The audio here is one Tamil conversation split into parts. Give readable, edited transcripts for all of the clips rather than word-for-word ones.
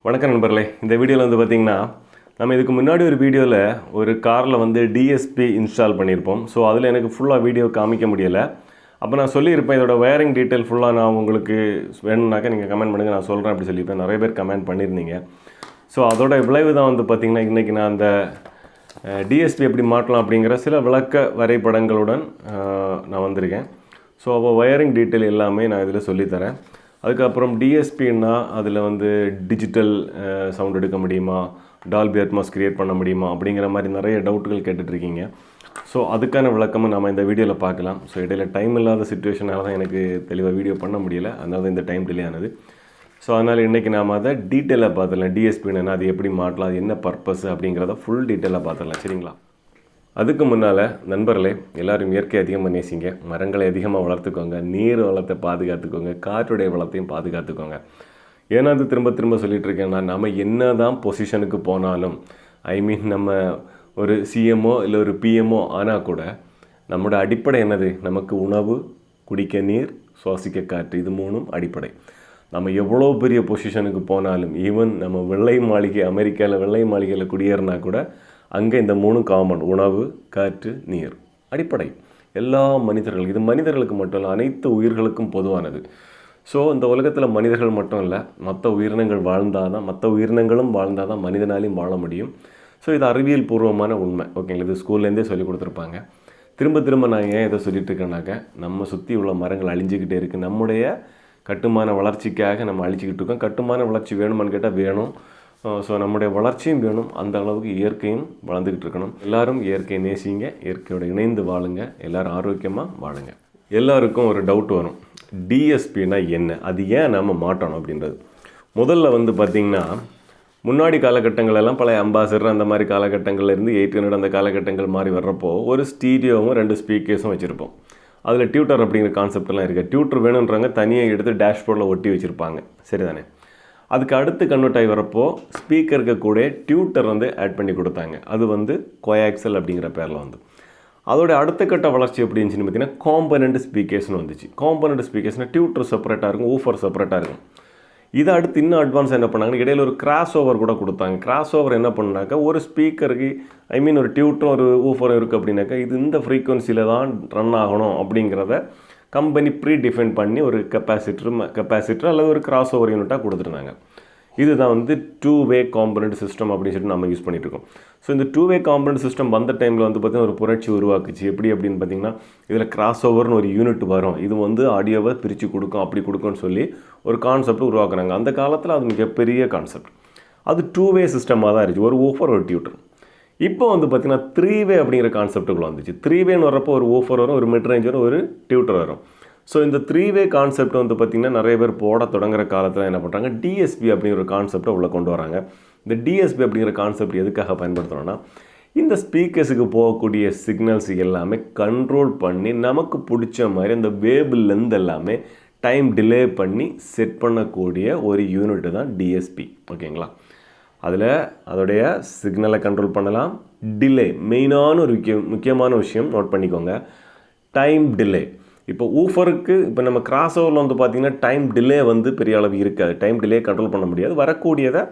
வணக்கம் நண்பர்களே. இந்த வீடியோவில் வந்து பார்த்திங்கன்னா நம்ம இதுக்கு முன்னாடி ஒரு வீடியோவில் ஒரு காரில் வந்து டிஎஸ்பி இன்ஸ்டால் பண்ணியிருப்போம். ஸோ அதில் எனக்கு ஃபுல்லாக வீடியோ காமிக்க முடியலை. அப்போ நான் சொல்லியிருப்பேன் இதோட வயரிங் டீட்டெயில் ஃபுல்லாக நான் உங்களுக்கு வேணும்னாக்கா நீங்கள் கமெண்ட் பண்ணுங்கள், நான் சொல்கிறேன் அப்படி சொல்லியிருப்பேன். நிறைய பேர் கமெண்ட் பண்ணியிருந்தீங்க. ஸோ அதோட விளைவு தான் வந்து பார்த்திங்கன்னா இன்றைக்கி நான் அந்த டிஎஸ்பி எப்படி மாட்டலாம் அப்படிங்கிற சில விளக்க வரைபடங்களுடன் நான் வந்திருக்கேன். ஸோ அப்போ வயரிங் டீட்டெயில் எல்லாமே நான் இதில் சொல்லித்தரேன். அதுக்கப்புறம் டிஎஸ்பின்னா அதில் வந்து டிஜிட்டல் சவுண்ட் எடுக்க முடியுமா, டால்பி அட்மாஸ் கிரியேட் பண்ண முடியுமா அப்படிங்கிற மாதிரி நிறைய டவுட்டுகள் கேட்டுட்ருக்கீங்க. ஸோ அதுக்கான விளக்கமும் நம்ம இந்த வீடியோவில் பார்க்கலாம். ஸோ இடையில டைம் இல்லாத சுச்சுவேஷனால தான் எனக்கு தெளிவாக வீடியோ பண்ண முடியல, அதனால தான் இந்த டைம் டிலே ஆனது. ஸோ அதனால் இன்றைக்கி நாம் அதை டீட்டெயிலாக பார்த்துடலாம். டிஎஸ்பின்னா அது எப்படி மாட்டலாம், அது என்ன பர்பஸ் அப்படிங்கிறத ஃபுல் டீட்டெயிலாக பார்த்துடலாம். சரிங்களா? அதுக்கு முன்னால் நண்பர்களே, எல்லோரும் இயற்கை அதிகமாக நேசிங்க, மரங்களை அதிகமாக வளர்த்துக்கோங்க, நீர் வளத்தை பாதுகாத்துக்கோங்க, காற்றுடைய வளத்தையும் பாதுகாத்துக்கோங்க. ஏன்னா அது திரும்ப திரும்ப சொல்லிகிட்டு இருக்கேன்னா, நம்ம என்ன தான் பொசிஷனுக்கு போனாலும், நம்ம ஒரு சிஎம்ஓ இல்லை ஒரு பிஎம்ஓ ஆனால் கூட நம்மளோட அடிப்படை என்னது? நமக்கு உணவு, குடிக்க நீர், சுவாசிக்க காற்று, இது மூணும் அடிப்படை. நம்ம எவ்வளோ பெரிய பொசிஷனுக்கு போனாலும், ஈவன் நம்ம வெள்ளை மாளிகை, அமெரிக்காவில் வெள்ளை மாளிகையில் குடியேறினா கூட அங்கே இந்த மூணும் காமன். உணவு, காற்று, நீர் அடிப்படை. எல்லா மனிதர்களும், இது மனிதர்களுக்கு மட்டும் இல்லை, அனைத்து உயிர்களுக்கும் பொதுவானது. ஸோ இந்த உலகத்தில் மனிதர்கள் மட்டும் இல்லை, மற்ற உயிரினங்கள் வாழ்ந்தால் தான், மற்ற உயிரினங்களும் வாழ்ந்தால் தான் மனிதனாலையும் வாழ முடியும். ஸோ இது அறிவியல் பூர்வமான உண்மை. ஓகேங்களா? இது ஸ்கூல்லேருந்தே சொல்லி கொடுத்துருப்பாங்க. திரும்ப திரும்ப நான் ஏன் இதை சொல்லிட்டு இருக்கேன்னாக்க, நம்ம சுற்றி உள்ள மரங்கள் அழிஞ்சிக்கிட்டே இருக்குது. நம்முடைய கட்டுமான வளர்ச்சிக்காக நம்ம அழிச்சிக்கிட்டு இருக்கோம். கட்டுமான வளர்ச்சி வேணுமான்னு கேட்டால் வேணும். ஸோ நம்முடைய வளர்ச்சியும் வேணும், அந்த அளவுக்கு இயற்கையும் வளர்ந்துக்கிட்டு இருக்கணும். எல்லோரும் இயற்கையை நேசிங்க, இயற்கையோட இணைந்து வாழுங்க, எல்லோரும் ஆரோக்கியமாக வாழுங்க. எல்லாருக்கும் ஒரு டவுட் வரும், டிஎஸ்பின்னா என்ன, அது ஏன் நம்ம மாட்டணும் அப்படின்றது. முதல்ல வந்து பார்த்திங்கன்னா, முன்னாடி காலகட்டங்களெல்லாம் பழைய அம்பாசிடர் அந்த மாதிரி காலகட்டங்கள்லேருந்து 800 அந்த காலகட்டங்கள் மாதிரி வர்றப்போ ஒரு ஸ்டீரியோவும் 2 ஸ்பீக்கர்ஸும் வச்சுருப்போம். அதில் டியூட்டர் அப்படிங்கிற கான்செப்டெல்லாம் இருக்குது. டியூட்டர் வேணுன்றாங்க, தனியாக எடுத்து டேஷ்போர்டில் ஒட்டி வச்சுருப்பாங்க. சரிதானே? அதுக்கு அடுத்து கன்வெர்ட் ஆகி வரப்போ ஸ்பீக்கருக்கு கூட டியூட்டர் வந்து ஆட் பண்ணி கொடுத்தாங்க. அது வந்து கோயாக்சல் அப்படிங்கிற பேரில் வந்து. அதோட அடுத்த கட்ட வளர்ச்சி எப்படி இருந்துச்சுன்னு பார்த்தீங்கன்னா, காம்பனண்ட் ஸ்பீக்கர்ஸ்னு வந்துச்சு. காம்பனண்ட் ஸ்பீக்கர்ஸ்னால் டியூட்டர் செப்பரேட்டாக இருக்கும், ஊஃபர் செப்பரேட்டாக இருக்கும். இதை அடுத்து இன்னும் அட்வான்ஸ் என்ன பண்ணாங்கன்னா, இடையில ஒரு கிராஸ் ஓவர் கூட கொடுத்தாங்க. கிராஸ் ஓவர் என்ன பண்ணாக்கா, ஒரு ஸ்பீக்கருக்கு ஒரு டியூட்டரும் ஒரு ஊஃபரும் இருக்குது அப்படின்னாக்கா, இது இந்த ஃப்ரீக்குவன்சியில் தான் ரன் ஆகணும் அப்படிங்கிறத கம்பெனி ப்ரீ டிஃபைன் பண்ணி ஒரு கெப்பாசிட்டர் அல்லது ஒரு கிராஸ் ஓவர் யூனிட்டாக கொடுத்துருந்தாங்க. இதுதான் வந்து 2-வே காம்பனண்ட் சிஸ்டம் அப்படின்னு சொல்லிட்டு நம்ம யூஸ் பண்ணிட்டு இருக்கோம். ஸோ இந்த 2-வே காம்பனண்ட் சிஸ்டம் வந்த டைமில் வந்து பார்த்திங்கன்னா ஒரு புரட்சி உருவாக்குச்சு. எப்படி அப்படின்னு பார்த்திங்கன்னா, இதில் கிராஸ் ஓவர்னு ஒரு யூனிட் வரும், இது வந்து ஆடியோவை பிரித்து கொடுக்கும், அப்படி கொடுக்கும்னு சொல்லி ஒரு கான்செப்ட் உருவாக்குறாங்க. அந்த காலத்தில் அது மிகப்பெரிய கான்செப்ட். அது 2-வே சிஸ்டமாக தான் இருந்துச்சு, ஒரு ஊஃபர் ஒரு டியூட்டர். இப்போ வந்து பார்த்திங்கன்னா 3-வே அப்படிங்கிற கான்செப்ட்டுக்குள்ள வந்துச்சு. 3-வேன்னு வரப்போ ஒரு ஊஃபர் வரும், ஒரு மிட் ரேஞ்ச் வரும், ஒரு டியூட்டர் வரும். ஸோ இந்த 3-வே கான்செப்ட் வந்து பார்த்திங்கன்னா நிறைய பேர் போட தொடங்குற காலத்தில் என்ன பண்ணுறாங்க, டிஎஸ்பி அப்படிங்கிற ஒரு கான்செப்டை உள்ளே கொண்டு வராங்க. இந்த டிஎஸ்பி அப்படிங்கிற கான்செப்ட் எதுக்காக பயன்படுத்துகிறோன்னா, இந்த ஸ்பீக்கர்ஸுக்கு போகக்கூடிய சிக்னல்ஸ் எல்லாமே கண்ட்ரோல் பண்ணி நமக்கு பிடிச்ச மாதிரி அந்த வேவ் லென்த் எல்லாமே டைம் டிலே பண்ணி செட் பண்ணக்கூடிய ஒரு யூனிட்டு தான் டிஎஸ்பி. ஓகேங்களா? அதில் அதோடைய சிக்னலை கண்ட்ரோல் பண்ணலாம். டிலே மெயினான ஒரு முக்கியமான விஷயம் நோட் பண்ணிக்கோங்க, டைம் டிலே. இப்போ ஊஃபருக்கு இப்போ நம்ம கிராஸ் ஓவரில் வந்து பார்த்திங்கன்னா டைம் டிலே வந்து பெரிய அளவு இருக்காது. டைம் டிலே கண்ட்ரோல் பண்ண முடியாது. வரக்கூடியதை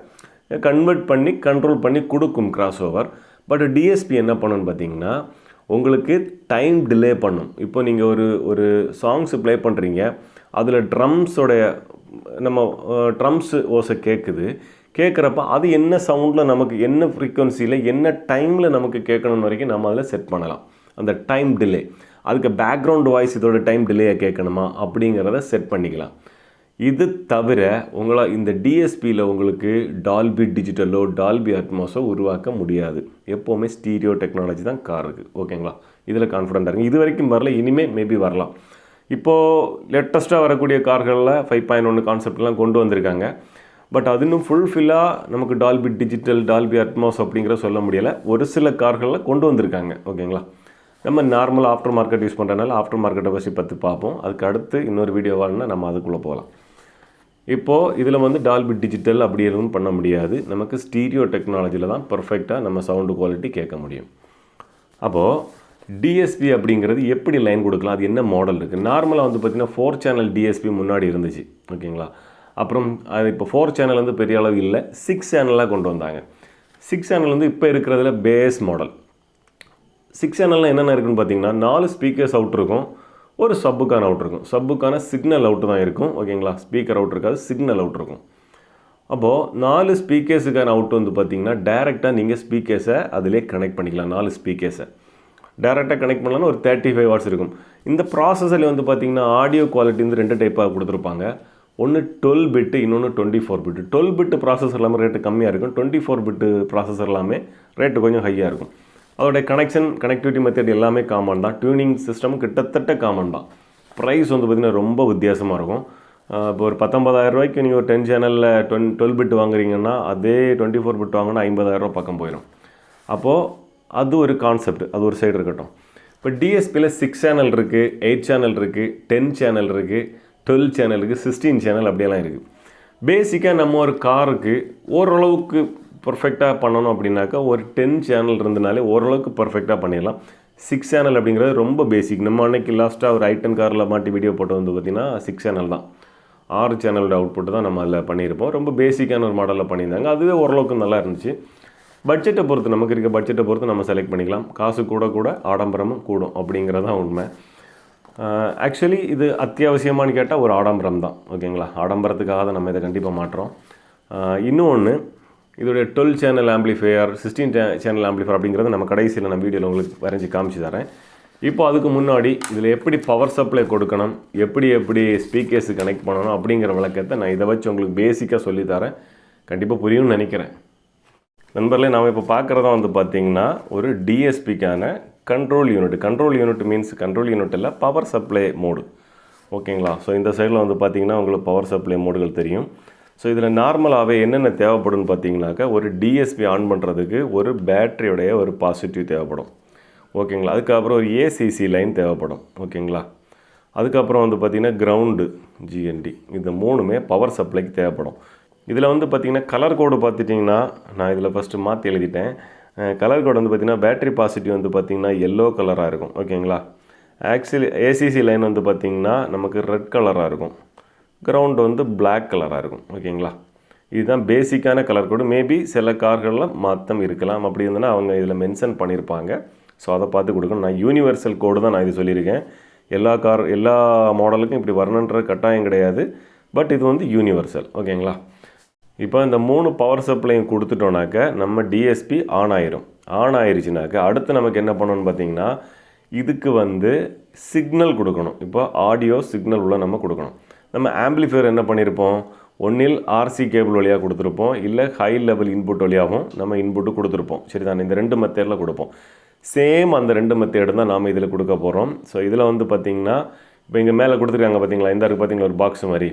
கண்ட்ரோல் பண்ணி கொடுக்கும் கிராஸ் ஓவர். பட் டிஎஸ்பி என்ன பண்ணணும்னு பார்த்திங்கன்னா, உங்களுக்கு டைம் டிலே பண்ணும். இப்போ நீங்கள் ஒரு சாங்ஸ் ப்ளே பண்ணுறீங்க, அதில் ட்ரம்ஸ் ஓசை கேட்குறப்ப அது என்ன சவுண்டில் நமக்கு என்ன ஃப்ரீக்குவன்சியில் என்ன டைமில் நமக்கு கேட்கணும்னு வரைக்கும் நம்ம அதில் செட் பண்ணலாம். அந்த டைம் டிலே, அதுக்கு பேக்ரவுண்ட் வாய்ஸ் இதோட டைம் டிலேயை கேட்கணுமா அப்படிங்கிறத செட் பண்ணிக்கலாம். இது தவிர இந்த டிஎஸ்பியில் உங்களுக்கு டால்பி டிஜிட்டலோ டால்பி அட்மாஸோ உருவாக்க முடியாது. எப்போவுமே ஸ்டீரியோ டெக்னாலஜி தான் காருக்கு. ஓகேங்களா? இதில் கான்ஃபிடென்ட்டாக இருக்குது. இது வரைக்கும் வரல, இனிமேல் மேபி வரலாம். இப்போது லேட்டஸ்ட்டாக வரக்கூடிய கார்களில் 5.1 கான்செப்ட்லாம் கொண்டு வந்திருக்காங்க. பட் அது இன்னும் ஃபுல்ஃபில்லாக நமக்கு டால்பி டிஜிட்டல், டால்பி அட்மாஸ் அப்படிங்கிற சொல்ல முடியலை. ஒரு சில கார்களில் கொண்டு வந்திருக்காங்க. ஓகேங்களா? நம்ம நார்மலாக ஆஃப்டர் மார்க்கெட் யூஸ் பண்ணுறதுனால ஆஃப்டர் மார்க்கெட்டை பற்றி பார்ப்போம். அதுக்கு அடுத்து இன்னொரு வீடியோ வாங்கினா நம்ம அதுக்குள்ளே போகலாம். இப்போது இதில் வந்து டால்பி டிஜிட்டல் அப்படி எதுவும் பண்ண முடியாது. நமக்கு ஸ்டீரியோ டெக்னாலஜியில் தான் பர்ஃபெக்டாக நம்ம சவுண்டு குவாலிட்டி கேட்க முடியும். அப்போது டிஎஸ்பி அப்படிங்கிறது எப்படி லைன் கொடுக்கலாம், அது என்ன மாடல் இருக்குது? நார்மலாக வந்து பார்த்திங்கன்னா 4 சேனல் டிஎஸ்பி முன்னாடி இருந்துச்சு. ஓகேங்களா? அப்புறம் அது இப்போ 4 சேனல் வந்து பெரிய அளவு இல்லை, 6 சேனலாக கொண்டு வந்தாங்க. 6 சேனல் வந்து இப்போ இருக்கிறதுல பேஸ் மாடல். 6 சேனலில் என்னென்ன இருக்குன்னு பார்த்தீங்கன்னா 4 ஸ்பீக்கர்ஸ் அவுட் இருக்கும், ஒரு சப்புக்கான அவுட் இருக்கும். சப்புக்கான சிக்னல் அவுட்டு தான் இருக்கும், ஓகேங்களா. ஸ்பீக்கர் அவுட் இருக்காது, சிக்னல் அவுட் இருக்கும். அப்போது 4 ஸ்பீக்கர்ஸுக்கான அவுட் வந்து பார்த்தீங்கன்னா டேரெக்டாக நீங்கள் ஸ்பீக்கர்ஸை அதிலே கனெக்ட் பண்ணிக்கலாம். 4 ஸ்பீக்கர்ஸை டேரெக்டாக கனெக்ட் பண்ணலாம்னா ஒரு 35 வாட்ஸ் இருக்கும். இந்த ப்ராசஸரில் வந்து பார்த்தீங்கன்னா ஆடியோ குவாலிட்டி வந்து 2 டைப்பாக கொடுத்துருப்பாங்க. ஒன்று 12 பிட்டு, இன்னொன்று 24 பிட்டு. 12 பிட்டு ப்ராசஸர் எல்லாமே ரேட்டு கம்மியாக இருக்கும், 24 பிட்டு ப்ராசஸர் எல்லாமே ரேட்டு கொஞ்சம் ஹையாக இருக்கும். அதோடைய கனெக்டிவிட்டி மெத்தட் எல்லாமே காமன் தான். டியூனிங் சிஸ்டம் கிட்டத்தட்ட காமன் தான். ப்ரைஸ் வந்து பார்த்திங்கன்னா ரொம்ப வித்தியாசமாக இருக்கும். இப்போ ஒரு 19,000 ரூபாய்க்கு நீங்கள் ஒரு 10 சேனலில் 12 பிட் வாங்குறீங்கன்னா அதே 24 பிட் வாங்கினா 50,000 பக்கம் போயிடும். அப்போது அது ஒரு கான்செப்ட், அது ஒரு சைடு இருக்கட்டும். இப்போ டிஎஸ்பியில் 6 சேனல் இருக்குது, 8 சேனல் இருக்குது, 10 சேனல் இருக்குது, 12 சேனல் இருக்குது, 16 சேனல் அப்படியெல்லாம் இருக்குது. பேசிக்காக நம்ம ஒரு காருக்கு ஓரளவுக்கு பர்ஃபெக்டாக பண்ணணும் அப்படின்னாக்கா ஒரு 10 சேனல் இருந்தனாலே ஓரளவுக்கு பர்ஃபெக்டாக பண்ணிடலாம். 6 சேனல் அப்படிங்கிறது ரொம்ப பேசிக். நம்ம அன்னைக்கு லாஸ்ட்டாக ஒரு i10 காரில் மாட்டி வீடியோ போட்டு வந்து பார்த்திங்கன்னா 6 சேனல் தான், 6 சேனலோட அவுட்புட் தான் நம்ம அதில் பண்ணியிருப்போம். ரொம்ப பேசிக்கான ஒரு மாடலில் பண்ணியிருந்தாங்க. அதுவே ஓரளவுக்கு நல்லா இருந்துச்சு. பட்ஜெட்டை பொறுத்து, நமக்கு இருக்க பட்ஜெட்டை பொறுத்து நம்ம செலக்ட் பண்ணிக்கலாம். காசு கூட ஆடம்பரமும் கூடும் அப்படிங்கிறதான் உண்மை. ஆக்சுவலி இது அத்தியாவசியமானு கேட்டால் ஒரு ஆடம்பரம் தான், ஓகேங்களா. ஆடம்பரத்துக்காக தான் நம்ம இதை கண்டிப்பாக மாட்டுறோம். இன்னொன்று, இதோடைய 12 சேனல் ஆம்பிளிஃபையர், 16 சேனல் ஆம்பிளிஃபையர் அப்படிங்கிறத நம்ம கடைசியில் நான் வீடியோவில் உங்களுக்கு வரைஞ்சி காமிச்சு தரேன். இப்போ அதுக்கு முன்னாடி இதில் எப்படி பவர் சப்ளை கொடுக்கணும், எப்படி ஸ்பீக்கர்ஸு கனெக்ட் பண்ணணும் அப்படிங்கிற விளக்கத்தை நான் இதை வச்சு உங்களுக்கு பேசிக்காக சொல்லித்தரேன். கண்டிப்பாக புரியும்னு நினைக்கிறேன். நண்பர்களே, நாம் இப்போ பார்க்குறதா வந்து பார்த்திங்கன்னா ஒரு டிஎஸ்பிக்கான control unit means control unit இல்லை, பவர் சப்ளை மோடு, ஓகேங்களா. ஸோ இந்த சைடில் வந்து பார்த்திங்கன்னா உங்களுக்கு பவர் சப்ளை மோடுகள் தெரியும். ஸோ இதில் நார்மலாகவே என்னென்ன தேவைப்படும்னு பார்த்தீங்கன்னாக்கா ஒரு டிஎஸ்பி ஆன் பண்ணுறதுக்கு ஒரு பேட்டரியோடைய ஒரு பாசிட்டிவ் தேவைப்படும், ஓகேங்களா. அதுக்கப்புறம் ஒரு ஏசிசி லைன் தேவைப்படும், ஓகேங்களா. அதுக்கப்புறம் வந்து பார்த்திங்கன்னா கிரவுண்டு ஜிஎன்டி, இந்த 3மே பவர் சப்ளைக்கு தேவைப்படும். இதில் வந்து பார்த்திங்கன்னா கலர் கோடு பார்த்துட்டிங்கன்னா நான் இதில் ஃபஸ்ட்டு மாற்றி எழுதிட்டேன். கலர் கோடு வந்து பார்த்திங்கன்னா பேட்டரி பாசிட்டிவ் வந்து பார்த்திங்கன்னா எல்லோ கலராக இருக்கும், ஓகேங்களா. ஆக்சுவலி ஏசிசி லைன் வந்து பார்த்திங்கன்னா நமக்கு ரெட் கலராக இருக்கும், கிரவுண்டு வந்து பிளாக் கலராக இருக்கும், ஓகேங்களா. இதுதான் பேசிக்கான கலர் கோடு. மேபி சில கார்களில் மாற்றம் இருக்கலாம், அப்படி இருந்ததுன்னா அவங்க இதில் மென்ஷன் பண்ணியிருப்பாங்க. ஸோ அதை பார்த்து கொடுக்கணும். நான் யூனிவர்சல் கோடு தான் நான் இது சொல்லியிருக்கேன். எல்லா மாடலுக்கும் இப்படி வரணுன்ற கட்டாயம் கிடையாது, பட் இது வந்து யூனிவர்சல், ஓகேங்களா. இப்போ இந்த 3 பவர் சப்ளையும் கொடுத்துட்டோன்னாக்க நம்ம டிஎஸ்பி ஆன் ஆயிருச்சுனாக்க அடுத்து நமக்கு என்ன பண்ணணும்னு பார்த்தீங்கன்னா இதுக்கு வந்து சிக்னல் கொடுக்கணும். இப்போ ஆடியோ சிக்னல் உள்ள நம்ம கொடுக்கணும். நம்ம ஆம்பிளிஃபையர் என்ன பண்ணியிருப்போம், ஒன்றில் ஆர்சி கேபிள் வழியாக கொடுத்துருப்போம், இல்லை ஹை லெவல் இன்புட் வழியாகவும் நம்ம இன்புட்டு கொடுத்துருப்போம், சரிதான். இந்த 2 மெத்தேடில் கொடுப்போம். சேம் அந்த 2 மெத்தேடு தான் நாம் இதில் கொடுக்க போகிறோம். ஸோ இதில் வந்து பார்த்திங்கன்னா இப்போ இங்கே மேலே கொடுத்துருக்காங்க பார்த்தீங்களா, இந்த இருக்குது பார்த்தீங்களா ஒரு பாக்ஸ் மாதிரி.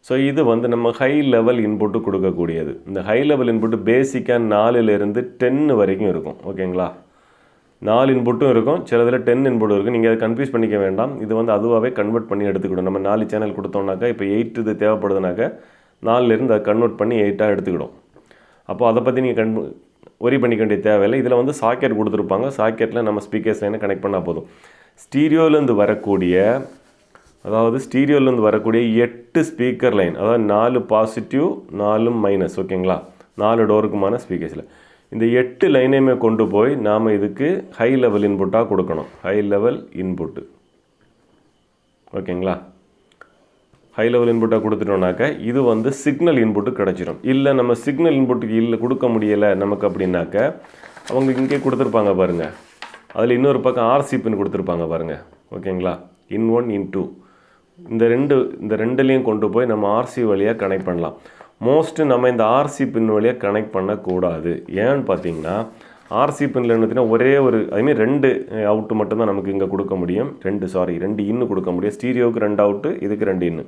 ஸோ இது வந்து நம்ம ஹை லெவல் இன்புட்டு கொடுக்கக்கூடியது. இந்த ஹை லெவல் இன்புட்டு பேசிக்காக 4லேருந்து 10 வரைக்கும் இருக்கும், ஓகேங்களா. 4 இன்புட்டும் இருக்கும், சிலதில் 10 இன்புட்டும் இருக்கும். நீங்கள் அதை கன்ஃபியூஸ் பண்ணிக்க வேண்டாம். இது வந்து அதுவாகவே கன்வெர்ட் பண்ணி எடுத்துக்கிடும். நம்ம 4 சேனல் கொடுத்தோம்னாக்கா இப்போ 8 இது தேவைப்படுதுனாக்கா 4லேருந்து அதை கன்வெர்ட் பண்ணி 8ஆக எடுத்துக்கிடும். அப்போ அதை பற்றி நீங்கள் ஒரி பண்ணிக்க வேண்டிய தேவையில்லை. இதில் வந்து சாக்கெட் கொடுத்துருப்பாங்க, சாக்கெட்டில் நம்ம ஸ்பீக்கர்ஸ் லைனை கனெக்ட் பண்ணால் போதும். ஸ்டீரியோலேருந்து வரக்கூடிய 8 ஸ்பீக்கர் லைன், அதாவது 4 பாசிட்டிவ் 4 மைனஸ், ஓகேங்களா. 4 டோருக்குமான ஸ்பீக்கர்ஸில் இந்த 8 லைனையுமே கொண்டு போய் நாம் இதுக்கு ஹை லெவல் இன்புட்டாக கொடுக்கணும். ஹை லெவல் இன்புட்டு, ஓகேங்களா. ஹை லெவல் இன்புட்டாக கொடுத்துட்டோம்னாக்க இது வந்து சிக்னல் இன்புட்டு கிடச்சிடும். இல்லை நம்ம சிக்னல் இன்புட்டுக்கு இல்லை கொடுக்க முடியலை நமக்கு அப்படின்னாக்க அவங்க இங்கே கொடுத்துருப்பாங்க பாருங்கள், அதில் இன்னொரு பக்கம் ஆர்சி பின் கொடுத்துருப்பாங்க பாருங்கள், ஓகேங்களா. இன் 1 இன் 2 இந்த ரெண்டுலேயும் கொண்டு போய் நம்ம ஆர்சி வழியாக கனெக்ட் பண்ணலாம். மோஸ்ட்டு நம்ம இந்த ஆர்சி பின் வழியாக கனெக்ட் பண்ணக்கூடாது. ஏன்னு பார்த்தீங்கன்னா ஆர்சி பின்னில் என்னதுன்னா ஒரே ஒரு அதுமாரி 2 அவுட்டு மட்டும்தான் நமக்கு இங்கே கொடுக்க முடியும். 2 இன்னு கொடுக்க முடியும். ஸ்டீரியோவுக்கு 2 அவுட்டு, இதுக்கு 2 இன்னு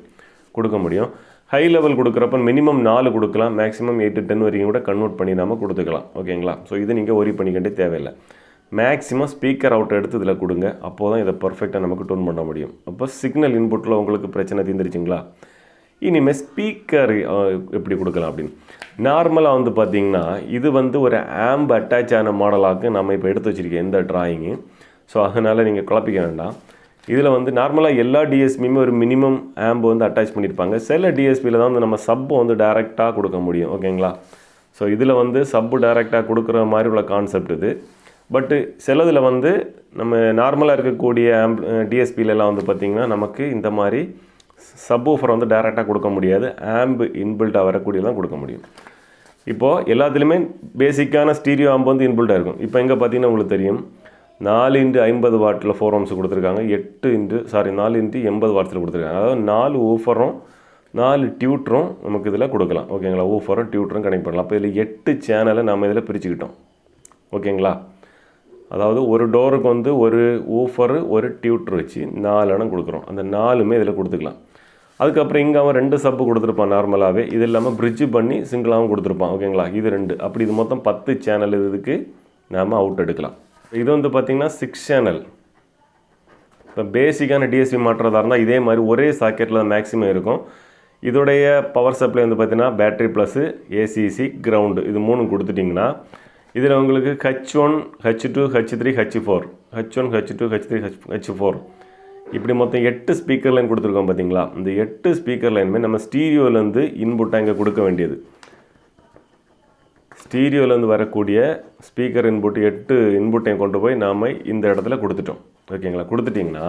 கொடுக்க முடியும். ஹை லெவல் கொடுக்குறப்ப மினிமம் 4 கொடுக்கலாம், மேக்ஸிமம் 8 to 10 வரைக்கும் கூட கன்வெர்ட் பண்ணி நம்ம கொடுத்துக்கலாம், ஓகேங்களா. ஸோ இது நீங்கள் ஒரி பண்ணிக்கிட்டே தேவையில்லை. மேக்ஸிமம் ஸ்பீக்கர் அவுட்டை எடுத்து இதில் கொடுங்க, அப்போ தான் இதை பர்ஃபெக்டாக நமக்கு டூன் பண்ண முடியும். அப்போ சிக்னல் இன்புட்டில் உங்களுக்கு பிரச்சனை தீர்ந்துருச்சுங்களா. இனிமேல் ஸ்பீக்கர் எப்படி கொடுக்கலாம் அப்படின்னு நார்மலாக வந்து பார்த்திங்கன்னா இது வந்து ஒரு ஆம்ப் அட்டாச் ஆன மாடலாக நம்ம இப்போ எடுத்து வச்சுருக்கேன் இந்த ட்ராயிங்கு. ஸோ அதனால் நீங்கள் குழப்பிக்க வேண்டாம். இதில் வந்து நார்மலாக எல்லா டிஎஸ்பியுமே ஒரு மினிமம் ஆம்பு வந்து அட்டாச் பண்ணியிருப்பாங்க. சில டிஎஸ்பியில் தான் வந்து நம்ம சப்பு வந்து டைரெக்டாக கொடுக்க முடியும். ஓகேங்களா? ஸோ இதில் வந்து சப்பு டைரெக்டாக கொடுக்குற மாதிரி உள்ள கான்செப்ட் இது. பட்டு சிலதில் வந்து நம்ம நார்மலாக இருக்கக்கூடிய டிஎஸ்பிலெலாம் வந்து பார்த்திங்கன்னா நமக்கு இந்த மாதிரி சப்வூஃபர் வந்து டைரெக்டாக கொடுக்க முடியாது. ஆம்பு இன்பில்ட்டாக வரக்கூடியதான் கொடுக்க முடியும். இப்போது எல்லாத்துலேயுமே பேசிக்கான ஸ்டீரியோ ஆம்பு வந்து இன்பில்ட்டாக இருக்கும். இப்போ எங்கே பார்த்தீங்கன்னா உங்களுக்கு தெரியும் 4x50 வாட்டில் 4 ohms கொடுத்துருக்காங்க. 4x80 வாட்ஸில் கொடுத்துருக்காங்க. அதாவது 4 ஊஃபரும் 4 டியூட்டரும் நமக்கு இதில் கொடுக்கலாம். ஓகேங்களா? ஊஃபரும் டியூட்டரும் கனெக்ட் பண்ணலாம். அப்போ இதில் 8 சேனலை நம்ம இதில் பிரிச்சுக்கிட்டோம். ஓகேங்களா? அதாவது ஒரு டோருக்கு வந்து ஒரு ஊஃபரு ஒரு டியூட்டர் வச்சு 4 இடம் கொடுக்குறோம். அந்த 4மே இதில் கொடுத்துக்கலாம். அதுக்கப்புறம் இங்கே அவன் 2 சப்பு கொடுத்துருப்பான் நார்மலாகவே. இது இல்லாமல் பிரிட்ஜு பண்ணி சிங்கிளாகவும் கொடுத்துருப்பான். ஓகேங்களா? இது 2. அப்படி இது மொத்தம் 10 சேனல் இதுக்கு நாம் அவுட் எடுக்கலாம். இது வந்து பார்த்திங்கன்னா 6 சேனல். இப்போ பேசிக்கான டிஎஸ்பி மாற்றுறதா இருந்தால் இதே மாதிரி ஒரே சாக்கெட்டில் தான் மேக்ஸிமம் இருக்கும். இதோடைய பவர் சப்ளை வந்து பார்த்திங்கன்னா பேட்டரி ப்ளஸ்ஸு ஏசிசி கிரவுண்டு இது 3 கொடுத்துட்டிங்கன்னா இதில் உங்களுக்கு H1 H2 H3 H4 H1 H2 H3 H4 இப்படி மொத்தம் 8 ஸ்பீக்கர் லைன் கொடுத்துருக்கோம். பார்த்தீங்களா? இந்த 8 ஸ்பீக்கர் லைனுமே நம்ம ஸ்டீரியோலேருந்து இன்புட்டாக இங்கே கொடுக்க வேண்டியது. ஸ்டீரியோலேருந்து வரக்கூடிய ஸ்பீக்கர் இன்புட் 8 இன்புட்டையும் கொண்டு போய் நாம் இந்த இடத்துல கொடுத்துட்டோம். ஓகேங்களா? கொடுத்துட்டிங்கன்னா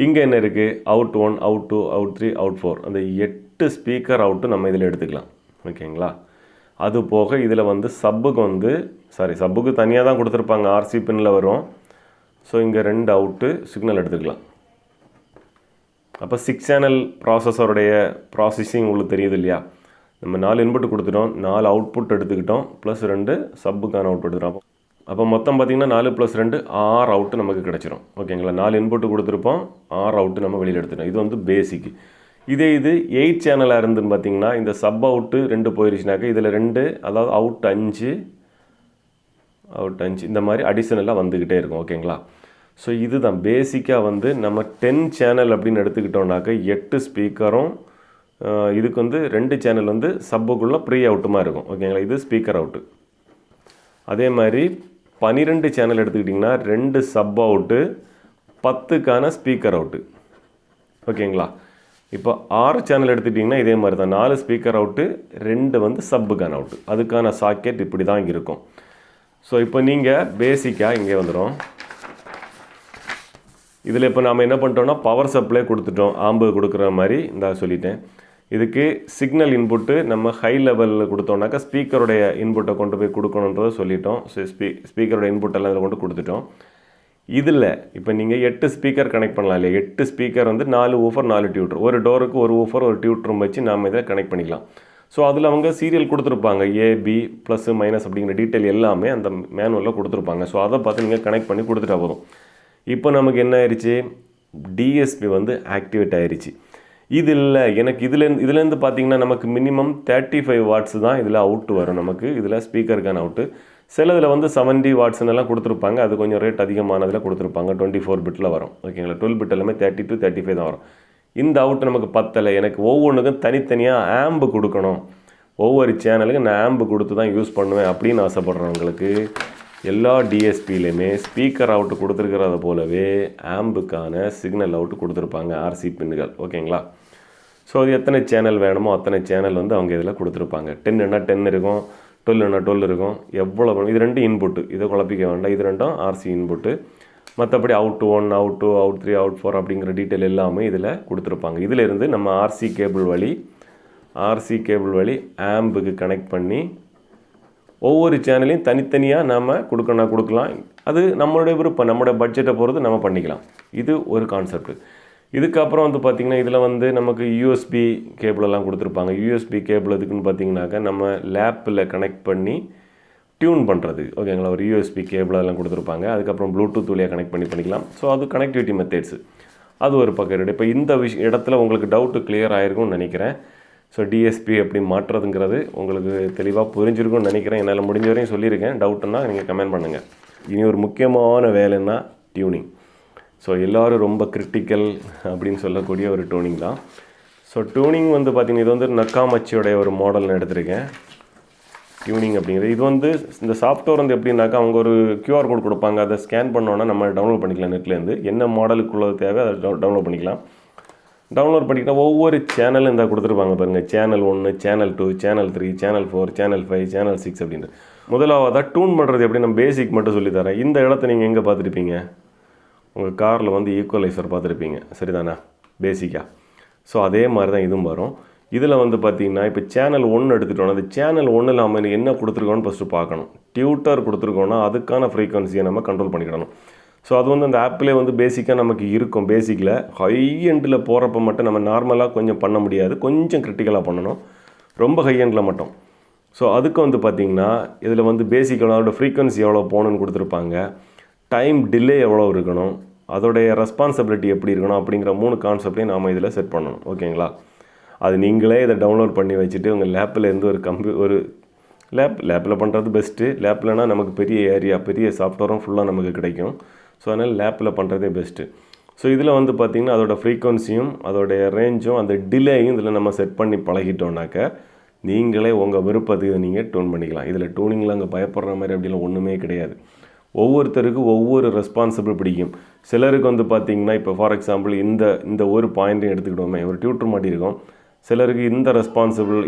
இங்கே என்ன இருக்குது? அவுட் 1 அவுட் 2 அவுட் 3 அவுட் 4 அந்த 8 ஸ்பீக்கர் அவுட்டு நம்ம இதில் எடுத்துக்கலாம். ஓகேங்களா? அது போக இதில் வந்து சப்புக்கு தனியாக தான் கொடுத்துருப்பாங்க. ஆர்சி பின்னில் வரும். ஸோ இங்கே 2 அவுட்டு சிக்னல் எடுத்துக்கலாம். அப்போ 6 சேனல் ப்ராசஸருடைய ப்ராசஸிங் உங்களுக்கு தெரியுது இல்லையா? நம்ம 4 இன்புட் கொடுத்துட்டோம், 4 அவுட்புட் எடுத்துக்கிட்டோம், ப்ளஸ் 2 சப்புக்கான அவுட்புட் எடுத்துகிறோம். அப்போ மொத்தம் பார்த்திங்கன்னா 4 + 2 6 அவுட்டு நமக்கு கிடச்சிரும். ஓகேங்களா? 4 இன்புட்டு கொடுத்துருப்போம், 6 அவுட்டு நம்ம வெளியில் எடுத்துட்டோம். இது வந்து பேசிக்கு. இது 8 சேனலாக இருந்துன்னு பார்த்திங்கன்னா இந்த சப் அவுட்டு 2 போயிருச்சுனாக்க இதில் 2 அதாவது அவுட் 5 இந்த மாதிரி அடிஷனலாக வந்துக்கிட்டே இருக்கும். ஓகேங்களா? ஸோ இதுதான் பேசிக்காக வந்து நம்ம 10 சேனல் அப்படின்னு எடுத்துக்கிட்டோம்னாக்க 8 ஸ்பீக்கரும் இதுக்கு வந்து 2 சேனல் வந்து சப்புக்குள்ளே ப்ரீ அவுட்டுமா இருக்கும். ஓகேங்களா? இது ஸ்பீக்கர் அவுட்டு. அதே மாதிரி 12 சேனல் எடுத்துக்கிட்டிங்கன்னா 2 சப் அவுட்டு 10க்கான ஸ்பீக்கர் அவுட்டு. ஓகேங்களா? இப்போ 6 சேனல் எடுத்துக்கிட்டிங்கன்னா இதே மாதிரி தான் 4 ஸ்பீக்கர் அவுட்டு 2 வந்து சப்புக்கான அவுட்டு. அதுக்கான சாக்கெட் இப்படி தான் இருக்கும். ஸோ இப்போ நீங்கள் பேசிக்காக இங்கே வந்துடும். இதில் இப்போ நாம் என்ன பண்ணிட்டோம்னா பவர் சப்ளை கொடுத்துட்டோம். ஆம்பு கொடுக்குற மாதிரி இந்த சொல்லிட்டேன். இதுக்கு சிக்னல் இன்புட்டு நம்ம ஹை லெவலில் கொடுத்தோம்னாக்கா ஸ்பீக்கருடைய இன்புட்டை கொண்டு போய் கொடுக்கணுன்றதை சொல்லிட்டோம். ஸோ ஸ்பீக்கரோட இன்புட்டெல்லாம் இதில் கொண்டு கொடுத்துட்டோம். இதில் இப்போ நீங்கள் 8 ஸ்பீக்கர் கனெக்ட் பண்ணலாம் இல்லையா? 8 ஸ்பீக்கர் வந்து 4 ஊஃபர் 4 டியூட்டர். ஒரு டோருக்கு ஒரு ஊஃபர் ஒரு டியூட்டரும் வச்சு நாம் இதை கனெக்ட் பண்ணிக்கலாம். ஸோ அதில் அவங்க சீரியல் கொடுத்துருப்பாங்க. A, B, ப்ளஸ் மைனஸ் அப்படிங்கிற டீட்டெயில் எல்லாமே அந்த மேனுவலில் கொடுத்துருப்பாங்க. ஸோ அதை பார்த்து நீங்கள் கனெக்ட் பண்ணி கொடுத்துட்டா போதும். இப்போ நமக்கு என்ன ஆயிடுச்சு? டிஎஸ்பி வந்து ஆக்டிவேட் ஆயிடுச்சு. இது இல்லை எனக்கு இதுலேருந்து பார்த்தீங்கன்னா நமக்கு மினிமம் 35 வாட்ஸ் தான் இதில் அவுட்டு வரும். நமக்கு இதில் ஸ்பீக்கருக்கான அவுட்டு. சிலதில் வந்து 70 வாட்ஸ்னெல்லாம் கொடுத்துருப்பாங்க. அது கொஞ்சம் ரேட் அதிகமானதில் கொடுத்துருப்பாங்க. 24 பிட்டில் வரும். ஓகேங்களா? 12 பிட் எல்லாமே 30 to 35 தான் வரும். இந்த அவுட்டு நமக்கு பத்தலை. எனக்கு ஒவ்வொன்றுக்கும் தனித்தனியாக ஆம்பு கொடுக்கணும். ஒவ்வொரு சேனலுக்கும் நான் ஆம்பு கொடுத்து தான் யூஸ் பண்ணுவேன் அப்படின்னு ஆசைப்படுறவங்களுக்கு எல்லா டிஎஸ்பிலையுமே ஸ்பீக்கர் அவுட்டு கொடுத்துருக்கிறத போலவே ஆம்புக்கான சிக்னல் அவுட்டு கொடுத்துருப்பாங்க. ஆர்சி பின்னுகள். ஓகேங்களா? ஸோ அது எத்தனை சேனல் வேணுமோ அத்தனை சேனல் வந்து அவங்க இதில் கொடுத்துருப்பாங்க. 10னா 10 இருக்கும், 12னா 12 இருக்கும். எவ்வளோ இது 2 இன்புட்டு. இதை குழப்பிக்க வேண்டாம். இது 2 ஆர்சி இன்புட்டு. மற்றபடி அவுட் 1 அவுட் 2 அவுட் 3 அவுட் 4 அப்படிங்கிற டீட்டெயில் எல்லாமே இதில் கொடுத்துருப்பாங்க. இதிலேருந்து நம்ம ஆர்சி கேபிள் வழி ஆம்புக்கு கனெக்ட் பண்ணி ஒவ்வொரு சேனலையும் தனித்தனியாக நாம் கொடுக்கலாம். அது நம்மளுடைய விருப்பம், நம்மளுடைய பட்ஜெட்டை பொறுத்து நம்ம பண்ணிக்கலாம். இது ஒரு கான்செப்ட். இதுக்கப்புறம் வந்து பார்த்திங்கன்னா இதில் வந்து நமக்கு யூஎஸ்பி கேபிளெல்லாம் கொடுத்துருப்பாங்க. யூஎஸ்பி கேபிள் எதுக்குன்னு பார்த்திங்கனாக்கா நம்ம லேப்பில் கனெக்ட் பண்ணி டியூன் பண்ணுறது. ஓகேங்களா? ஒரு யூஎஸ்பி கேபிள் அதெல்லாம் கொடுத்துருப்பாங்க. அதுக்கப்புறம் ப்ளூடூத் வழியாக கனெக்ட் பண்ணிக்கலாம். ஸோ அது கனெக்டிவிட்டி மெத்தட்ஸு. அது ஒரு பக்கம் இருக்குது. இப்போ இந்த இடத்துல உங்களுக்கு டவுட்டு கிளியர் ஆகிருக்கும்னு நினைக்கிறேன். ஸோ டிஎஸ்பி எப்படி மாற்றுறதுங்கிறது உங்களுக்கு தெளிவாக புரிஞ்சிருக்கும்னு நினைக்கிறேன். என்னால் முடிஞ்ச வரையும் சொல்லியிருக்கேன். டவுட்டுன்னா நீங்கள் கமெண்ட் பண்ணுங்கள். இனி ஒரு முக்கியமான வேலைன்னா டியூனிங். ஸோ எல்லோரும் ரொம்ப கிரிட்டிக்கல் அப்படின்னு சொல்லக்கூடிய ஒரு டியூனிங் தான். ஸோ டியூனிங் வந்து பார்த்திங்கன்னா இது வந்து நக்காமச்சியோடைய ஒரு மாடல் நான் எடுத்திருக்கேன். டியூனிங் அப்படிங்கிறது. இது வந்து இந்த சாஃப்ட்வேர் வந்து எப்படின்னாக்கா அவங்க ஒரு கியூஆர் கோட் கொடுப்பாங்க, அதை ஸ்கேன் பண்ணோன்னா நம்ம டவுன்லோட் பண்ணிக்கலாம் நெட்லேருந்து. என்ன மாடலுக்குள்ளது தேவை அதை டவுன்லோட் பண்ணிக்கலாம். டவுன்லோட் பண்ணிக்கிட்டால் ஒவ்வொரு சேனலும் இந்த கொடுத்துருப்பாங்க பாருங்கள். Channel 1, channel 2, channel 3, channel 4, channel 5, channel 6 அப்படின்ட்டு. முதலாவதாக டூன் பண்ணுறது எப்படி நம்ம பேசிக் மட்டும் சொல்லித்தரேன். இந்த இடத்த நீங்கள் எங்கே பார்த்துருப்பீங்க? உங்கள் காரில் வந்து ஈக்குவலைசர் பார்த்துருப்பீங்க, சரிதானே? பேசிக்காக. ஸோ அதே மாதிரி தான் இதுவும் வரும். இதில் வந்து பார்த்திங்கன்னா இப்போ சேனல் 1 எடுத்துகிட்டோன்னா அந்த சேனல் 1 நம்ம என்ன கொடுத்துருக்கோன்னு ஃபஸ்ட்டு பார்க்கணும். டியூட்டர் கொடுத்துருக்கோன்னா அதுக்கான ஃப்ரீக்வன்சியை நம்ம கண்ட்ரோல் பண்ணிக்கிடணும். ஸோ அது வந்து அந்த ஆப்லேயே வந்து பேசிக்காக நமக்கு இருக்கும். பேசிக்கில் ஹை எண்டில் போகிறப்ப மட்டும் நம்ம நார்மலாக கொஞ்சம் பண்ண முடியாது, கொஞ்சம் கிரிட்டிக்கலாக பண்ணணும், ரொம்ப ஹை எண்டில் மட்டும். ஸோ அதுக்கு வந்து பார்த்திங்கன்னா இதில் வந்து பேசிக்காக அதோட ஃப்ரீக்வன்சி எவ்வளோ போகணுன்னு கொடுத்துருப்பாங்க, டைம் டிலே எவ்வளோ இருக்கணும், அதோடைய ரெஸ்பான்சிபிலிட்டி எப்படி இருக்கணும் அப்படிங்கிற 3 கான்செப்டையும் நாம் இதில் செட் பண்ணணும். ஓகேங்களா? அது நீங்களே இதை டவுன்லோட் பண்ணி வச்சுட்டு உங்கள் லேப்பில் இருந்து ஒரு லேப்பில் பண்ணுறது பெஸ்ட்டு. லேப்லனா நமக்கு பெரிய ஏரியா, பெரிய சாஃப்ட்வேரும் ஃபுல்லாக நமக்கு கிடைக்கும். ஸோ அதனால் லேப்பில் பண்ணுறதே பெஸ்ட்டு. ஸோ இதில் வந்து பார்த்திங்கன்னா அதோடய ஃப்ரீக்வன்சியும் அதோடைய ரேஞ்சும் அந்த டிலேயும் இதில் நம்ம செட் பண்ணி பழகிட்டோம்னாக்க நீங்களே உங்கள் விருப்பத்துக்கு நீங்கள் டியூன் பண்ணிக்கலாம். இதில் டியூனிங்கில் அங்கே பயப்படுற மாதிரி அப்படிலாம் ஒன்றுமே கிடையாது. ஒவ்வொருத்தருக்கும் ஒவ்வொரு ரெஸ்பான்சிபிள் பிடிக்கும். சிலருக்கு வந்து பார்த்திங்கன்னா இப்போ ஃபார் எக்ஸாம்பிள் இந்த ஒரு பாயிண்ட்டையும் எடுத்துக்கிட்டோமே, ஒரு டியூட்டர் மாட்டியிருக்கோம். சிலருக்கு இந்த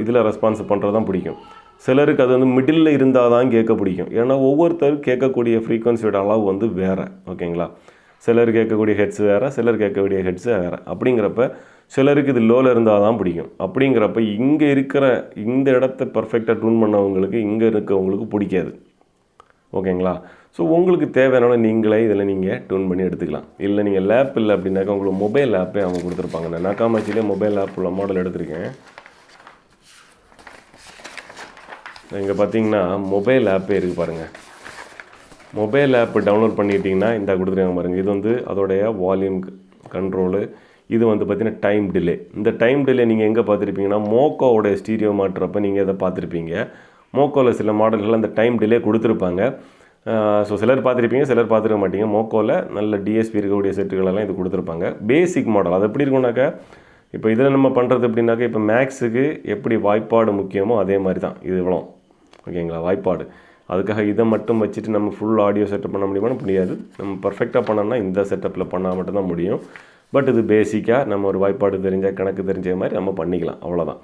இதில் ரெஸ்பான்ஸ் பண்ணுறது தான் பிடிக்கும். சிலருக்கு அது வந்து மிடில் இருந்தால் தான் கேட்க பிடிக்கும். ஏன்னா ஒவ்வொருத்தரும் கேட்கக்கூடிய ஃப்ரீக்வன்சியோட அளவு வந்து வேறு. ஓகேங்களா? சிலர் கேட்கக்கூடிய ஹெட்ஸ் வேறு, சிலர் கேட்கக்கூடிய ஹெட்ஸு வேறு. அப்படிங்கிறப்ப சிலருக்கு இது லோவில் இருந்தால் தான் பிடிக்கும். அப்படிங்கிறப்ப இங்கே இருக்கிற இந்த இடத்த பர்ஃபெக்டாக டியூன் பண்ணவங்களுக்கு இங்கே இருக்கவங்களுக்கு பிடிக்காது. ஓகேங்களா? ஸோ உங்களுக்கு தேவையான நீங்களே இதில் நீங்கள் டியூன் பண்ணி எடுத்துக்கலாம். இல்லை நீங்கள் லேப் இல்லை அப்படின்னாக்கா உங்களுக்கு மொபைல் ஆப்பே அவங்க கொடுத்துருப்பாங்க. நான் நக்காமச்சிலே மொபைல் ஆப் உள்ள மாடல் எடுத்திருக்கேன். இங்கே பார்த்தீங்கன்னா மொபைல் ஆப்பே இருக்குது பாருங்கள். மொபைல் ஆப் டவுன்லோட் பண்ணிட்டீங்கன்னா இந்த கொடுத்துருக்காங்க பாருங்கள். இது வந்து அதோடைய வால்யூம் கண்ட்ரோலு. இது வந்து பார்த்திங்கன்னா டைம் டிலே. இந்த டைம் டிலே நீங்கள் எங்கே பார்த்துருப்பீங்கன்னா மோக்கோவோடைய ஸ்டீரியோ மாட்டுறப்ப நீங்கள் இதை பார்த்துருப்பீங்க. மோக்கோவில் சில மாடல்கள் அந்த டைம் டிலே கொடுத்துருப்பாங்க. ஸோ சிலர் பார்த்துருப்பீங்க, சிலர் பார்த்துருக்க மாட்டீங்க. மோக்கோவில் நல்ல டிஎஸ்பி இருக்கக்கூடிய செட்டுகளெல்லாம் இது கொடுத்துருப்பாங்க. பேசிக் மாடல் அது எப்படி இருக்கும்னாக்கா இப்போ இதில் நம்ம பண்ணுறது எப்படின்னாக்கா இப்போ மேக்ஸுக்கு எப்படி வாய்ப்பாடு முக்கியமோ அதே மாதிரி தான் இது இவ்வளோ. ஓகேங்களா? வாய்ப்பாடு. அதுக்காக இதை மட்டும் வச்சுட்டு நம்ம ஃபுல் ஆடியோ செட்டப் பண்ண முடியாது. நம்ம பர்ஃபெக்டாக பண்ணோம்னா இந்த செட்டப்பில் பண்ணால் மட்டும்தான் முடியும். பட் இது பேசிக்காக நம்ம ஒரு வாய்ப்பாடு தெரிஞ்ச கணக்கு தெரிஞ்ச மாதிரி நம்ம பண்ணிக்கலாம், அவ்வளோதான்.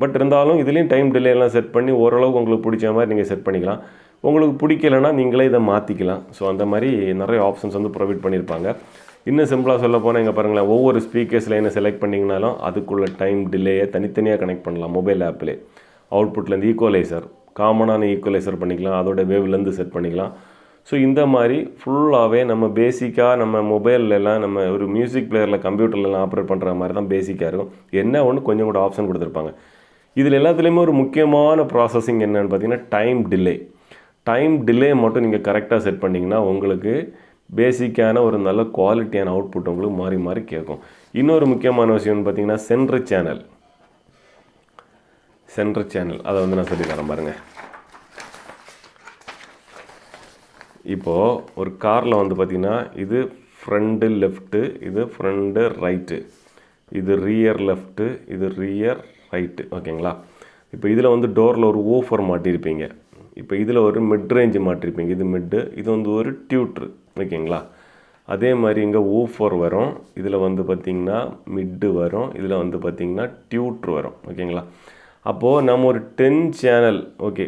பட் இருந்தாலும் இதுலேயும் டைம் டிலேலாம் செட் பண்ணி ஓரளவுக்கு உங்களுக்கு பிடிச்ச மாதிரி நீங்கள் செட் பண்ணிக்கலாம். உங்களுக்கு பிடிக்கலைன்னா நீங்களே இதை மாற்றிக்கலாம். ஸோ அந்த மாதிரி நிறைய ஆப்ஷன்ஸ் வந்து ப்ரொவைட் பண்ணியிருப்பாங்க. இன்னும் சிம்பிளாக சொல்ல போனால் இங்கே பாருங்களேன், ஒவ்வொரு ஸ்பீக்கர்ஸ் லைனை செலக்ட் பண்ணிங்கனாலும் அதுக்குள்ள டைம் டிலேயை தனித்தனியாக கனெக்ட் பண்ணலாம் மொபைல் ஆப்பிலே. அவுட்புட்லேருந்து ஈக்குவலைசர், காமனான ஈக்குவலைசர் பண்ணிக்கலாம், அதோட வேவ்லேருந்து செட் பண்ணிக்கலாம். ஸோ இந்த மாதிரி ஃபுல்லாகவே நம்ம பேசிக்காக நம்ம மொபைல்லலாம் நம்ம ஒரு மியூசிக் பிளேயரில் கம்ப்யூட்டர்லாம் ஆப்ரேட் பண்ணுற மாதிரி தான் பேசிக்காக இருக்கும். என்ன ஒன்று கொஞ்சம் கூட ஆப்ஷன் கொடுத்துருப்பாங்க. இதில் எல்லாத்துலேயுமே ஒரு முக்கியமான ப்ராசஸிங் என்னென்னு பார்த்தீங்கன்னா டைம் டிலே. டைம் டிலே மட்டும் நீங்கள் கரெக்டாக செட் பண்ணிங்கன்னா உங்களுக்கு பேசிக்கான ஒரு நல்ல குவாலிட்டியான அவுட்புட் உங்களுக்கு மாறி மாறி கேட்கும். இன்னொரு முக்கியமான விஷயம்னு பார்த்தீங்கன்னா சென்ட்ரு சேனல் அதை வந்து நான் சொல்லித்தரேன் பாருங்கள். இப்போது ஒரு காரில் வந்து பார்த்திங்கன்னா இது ஃப்ரண்ட்டு லெஃப்ட்டு, இது ஃப்ரண்ட்டு ரைட்டு, இது ரியர் லெஃப்ட்டு, இது ரியர் ரைட்டு. ஓகேங்களா? இப்போ இதில் வந்து டோரில் ஒரு ஊஃபர் மாட்டியிருப்பீங்க. இப்போ இதில் ஒரு மிட் ரேஞ்சு மாட்டிருப்பீங்க. இது மிட்டு, இது வந்து ஒரு டியூட்ரு. ஓகேங்களா? அதே மாதிரி இங்கே ஊஃபர் வரும், இதில் வந்து பார்த்திங்கன்னா மிட்டு வரும், இதில் வந்து பார்த்திங்கன்னா டியூட்ரு வரும். ஓகேங்களா? அப்போது நம்ம ஒரு 10 சேனல், ஓகே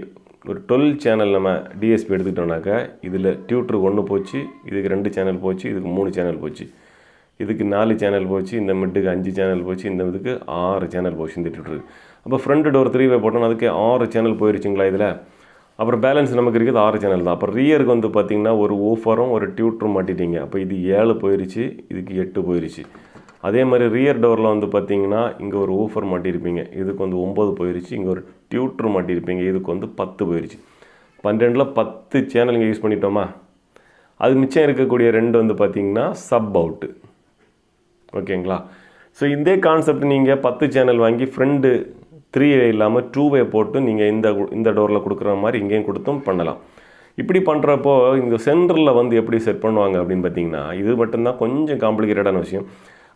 ஒரு 12 சேனல் நம்ம டிஎஸ்பி எடுத்துக்கிட்டோம்னாக்கா இதில் டியூட்ருக்கு 1 போச்சு, இதுக்கு 2 சேனல் போச்சு, இதுக்கு 3 சேனல் போச்சு, இதுக்கு 4 சேனல் போச்சு, இந்த மிட்டுக்கு 5 சேனல் போச்சு, இந்த இதுக்கு 6 சேனல் போச்சு இந்த டியூட்ருக்கு. அப்போ ஃப்ரண்ட் டோர் 3 போட்டோம்னா அதுக்கு 6 சேனல் போயிருச்சுங்களா இதில். அப்புறம் பேலன்ஸ் நமக்கு இருக்குது 6 சேனல் தான். அப்போ ரியருக்கு வந்து பார்த்திங்கன்னா ஒரு ஊஃபரும் ஒரு டியூட்டரும் மாட்டிட்டீங்க. அப்போ இது 7 போயிருச்சு, இதுக்கு 8 போயிருச்சு. அதே மாதிரி ரியர் டோரில் வந்து பார்த்திங்கன்னா இங்கே ஒரு ஊஃபர் மாட்டியிருப்பீங்க, இதுக்கு வந்து 9 போயிருச்சு. இங்கே ஒரு டியூட்ரு மாட்டியிருப்பீங்க, இதுக்கு வந்து 10 போயிருச்சு. 12ல் 10 சேனல் இங்கே யூஸ் பண்ணிட்டோமா. அது மிச்சம் இருக்கக்கூடிய 2 வந்து பார்த்திங்கன்னா சப் அவுட்டு. ஓகேங்களா? ஸோ இதே கான்செப்ட் நீங்கள் 10 சேனல் வாங்கி ஃப்ரெண்டு 3வே இல்லாமல் 2வே போட்டு நீங்கள் இந்த டோரில் கொடுக்குற மாதிரி இங்கேயும் கொடுத்தும் பண்ணலாம். இப்படி பண்ணுறப்போ இந்த சென்டரில் வந்து எப்படி செட் பண்ணுவாங்க அப்படின்னு பார்த்தீங்கன்னா இது மட்டும்தான் கொஞ்சம் காம்ப்ளிகேட்டடான விஷயம்.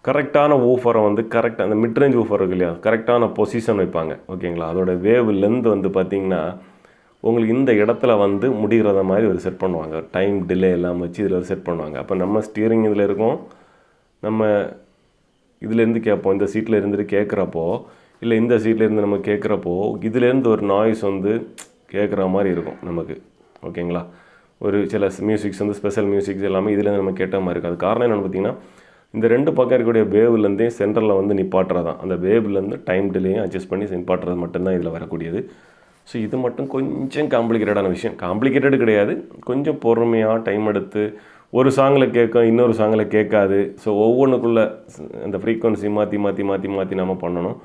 கரெக்டான ஊஃபரை வந்து கரெக்டாக அந்த மிட்ரேஞ்ச் ஊஃபர் இருக்கு இல்லையா, கரெக்டான பொசிஷன் வைப்பாங்க. ஓகேங்களா? அதோட வேவ் லென்த் வந்து பார்த்திங்கன்னா உங்களுக்கு இந்த இடத்துல வந்து முடிகிறத மாதிரி ஒரு செட் பண்ணுவாங்க. டைம் டிலே எல்லாம் வச்சு இதில் ஒரு செட் பண்ணுவாங்க. அப்போ நம்ம ஸ்டீரிங் இதில் இருக்கும், நம்ம இதுலேருந்து கேட்போம், இந்த சீட்டில் இருந்துட்டு கேட்குறப்போ, இல்லை இந்த சீட்டில் இருந்து நம்ம கேட்குறப்போ இதுலேருந்து ஒரு நாய்ஸ் வந்து கேட்குற மாதிரி இருக்கும் நமக்கு. ஓகேங்களா? ஒரு சில மியூசிக்ஸ் வந்து ஸ்பெஷல் மியூசிக்ஸ் எல்லாமே இதுலேருந்து நம்ம கேட்ட மாதிரி இருக்கும். அது காரணம் என்னென்னு பார்த்தீங்கன்னா, இந்த 2 பக்கம் இருக்கக்கூடிய வேவ்லேருந்தே சென்டரில் வந்து நிப்பாட்டுறது தான். அந்த வேவ்லேருந்து டைம் டிலேயும் அட்ஜஸ்ட் பண்ணி நிப்பாட்டுறது மட்டும்தான் இதில் வரக்கூடியது. ஸோ இது மட்டும் கொஞ்சம் காம்ப்ளிகேட்டடான விஷயம். காம்ப்ளிகேட்டடு கிடையாது, கொஞ்சம் பொறுமையாக டைம் எடுத்து ஒரு சாங்கில் கேட்கும், இன்னொரு சாங்கில் கேட்காது. ஸோ ஒவ்வொன்றுக்குள்ளே அந்த ஃப்ரீக்வன்சி மாற்றி நம்ம பண்ணணும்.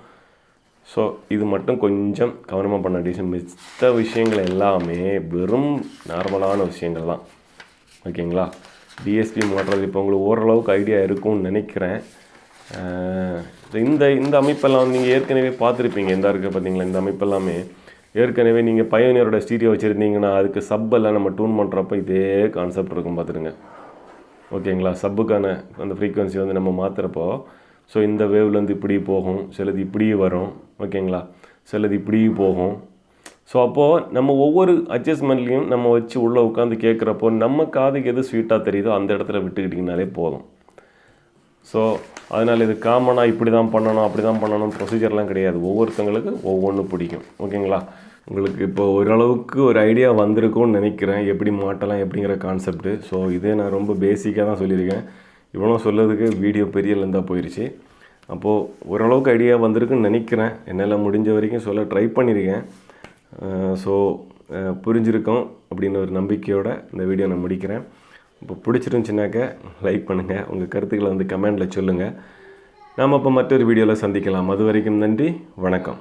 ஸோ இது மட்டும் கொஞ்சம் கவனமாக பண்ண டிசிஷன். மித்த விஷயங்கள் எல்லாமே வெறும் நார்மலான விஷயங்கள் தான். ஓகேங்களா? டிஎஸ்பி மாற்றுறது இப்போ உங்களுக்கு ஓரளவுக்கு ஐடியா இருக்கும்னு நினைக்கிறேன். இந்த அமைப்பெல்லாம் வந்து நீங்கள் ஏற்கனவே பார்த்துருப்பீங்க. இந்த இருக்குது பார்த்தீங்களா, இந்த அமைப்பெல்லாமே ஏற்கனவே நீங்கள் பயோனியரோட ஸ்டீரியோ வச்சுருந்தீங்கன்னா அதுக்கு சப்பெல்லாம் நம்ம டியூன் பண்ணுறப்போ இதே கான்செப்ட் இருக்கும், பார்த்துருங்க. ஓகேங்களா? சப்புக்கான அந்த ஃப்ரீக்வன்சி வந்து நம்ம மாற்றுறப்போ, ஸோ இந்த வேவ்லேருந்து இப்படி போகும், சிலது இப்படியே வரும். ஓகேங்களா? சிலது இப்படியே போகும். ஸோ அப்போது நம்ம ஒவ்வொரு அட்ஜஸ்ட்மெண்ட்லேயும் நம்ம வச்சு உள்ளே உட்காந்து கேட்குறப்போ நம்ம காதுக்கு எது ஸ்வீட்டாக தெரியுதோ அந்த இடத்துல விட்டுக்கிட்டிங்கனாலே போதும். ஸோ அதனால் இது காமனாக இப்படி தான் பண்ணணும், அப்படி தான் பண்ணணும் ப்ரொசீஜர்லாம் கிடையாது. ஒவ்வொருத்தங்களுக்கு ஒவ்வொன்றும் பிடிக்கும். ஓகேங்களா? உங்களுக்கு இப்போ ஓரளவுக்கு ஒரு ஐடியா வந்திருக்கும்னு நினைக்கிறேன், எப்படி மாட்டலாம் எப்படிங்கிற கான்செப்ட்டு. ஸோ இதே நான் ரொம்ப பேசிக்காக தான் சொல்லியிருக்கேன். இவ்வளோ சொல்லதுக்கு வீடியோ பெரிய லெந்தாக போயிடுச்சு. அப்போது ஓரளவுக்கு ஐடியா வந்திருக்குன்னு நினைக்கிறேன். என்னால் முடிஞ்ச வரைக்கும் சொல்ல ட்ரை பண்ணியிருக்கேன். ஸோ புரிஞ்சிருக்கோம் அப்படின்னு ஒரு நம்பிக்கையோடு இந்த வீடியோ நான் முடிக்கிறேன். இப்போ பிடிச்சிருந்துச்சுனாக்க லைக் பண்ணுங்கள், உங்கள் கருத்துக்களை வந்து கமெண்டில் சொல்லுங்கள். நாம் அப்போ மற்றொரு வீடியோவில் சந்திக்கலாம். அது வரைக்கும் நன்றி, வணக்கம்.